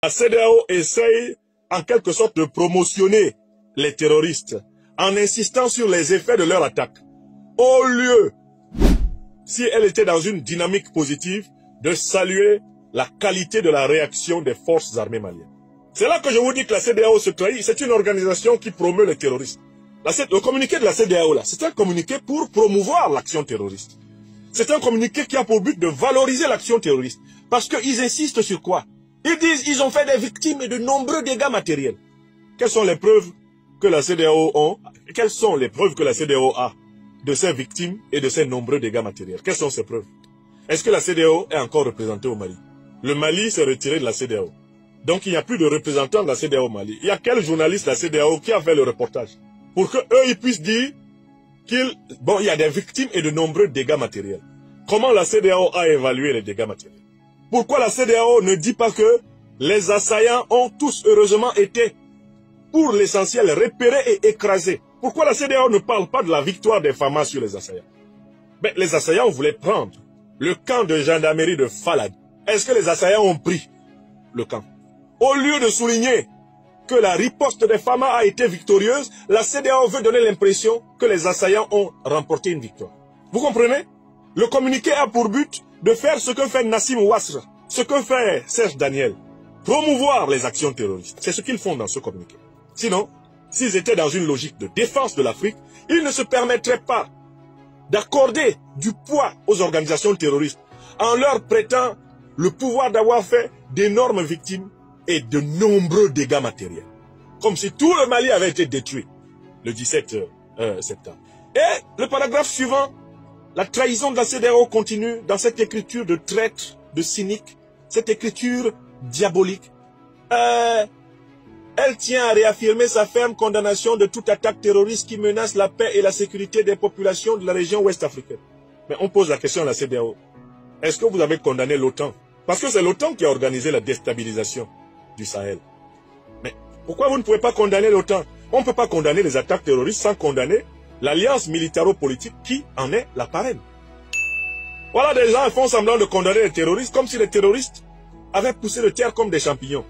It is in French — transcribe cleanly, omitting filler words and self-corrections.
La CEDEAO essaye en quelque sorte de promotionner les terroristes en insistant sur les effets de leur attaque. Au lieu, si elle était dans une dynamique positive, de saluer la qualité de la réaction des forces armées maliennes. C'est là que je vous dis que la CEDEAO se trahit. C'est une organisation qui promeut les terroristes. Le communiqué de la CEDEAO, là, c'est un communiqué pour promouvoir l'action terroriste. C'est un communiqué qui a pour but de valoriser l'action terroriste. Parce qu'ils insistent sur quoi? Ils disent qu'ils ont fait des victimes et de nombreux dégâts matériels. Quelles sont les preuves que la CEDEAO a? Quelles sont les preuves que la CEDEAO a de ces victimes et de ces nombreux dégâts matériels? Quelles sont ces preuves? Est-ce que la CEDEAO est encore représentée au Mali? Le Mali s'est retiré de la CEDEAO. Donc il n'y a plus de représentants de la CEDEAO au Mali. Il y a quel journaliste de la CEDEAO qui a fait le reportage? Pour qu'eux, ils puissent dire qu'il y a des victimes et de nombreux dégâts matériels. Comment la CEDEAO a évalué les dégâts matériels? Pourquoi la CEDEAO ne dit pas que les assaillants ont tous heureusement été, pour l'essentiel, repérés et écrasés? Pourquoi la CEDEAO ne parle pas de la victoire des FAMA sur les assaillants? Mais les assaillants voulaient prendre le camp de gendarmerie de Falad. Est-ce que les assaillants ont pris le camp? Au lieu de souligner que la riposte des FAMA a été victorieuse, la CEDEAO veut donner l'impression que les assaillants ont remporté une victoire. Vous comprenez? Le communiqué a pour but de faire ce que fait Nassim Ouassra, ce que fait Serge Daniel, promouvoir les actions terroristes. C'est ce qu'ils font dans ce communiqué. Sinon, s'ils étaient dans une logique de défense de l'Afrique, ils ne se permettraient pas d'accorder du poids aux organisations terroristes en leur prêtant le pouvoir d'avoir fait d'énormes victimes et de nombreux dégâts matériels. Comme si tout le Mali avait été détruit le 17 septembre. Et le paragraphe suivant, la trahison de la CEDEAO continue dans cette écriture de traître, de cynique, cette écriture diabolique. Elle tient à réaffirmer sa ferme condamnation de toute attaque terroriste qui menace la paix et la sécurité des populations de la région ouest africaine. Mais on pose la question à la CEDEAO. Est-ce que vous avez condamné l'OTAN? Parce que c'est l'OTAN qui a organisé la déstabilisation du Sahel. Mais pourquoi vous ne pouvez pas condamner l'OTAN? On ne peut pas condamner les attaques terroristes sans condamner l'alliance militaro-politique qui en est la parraine. Voilà, des gens font semblant de condamner les terroristes comme si les terroristes avaient poussé de terre comme des champignons.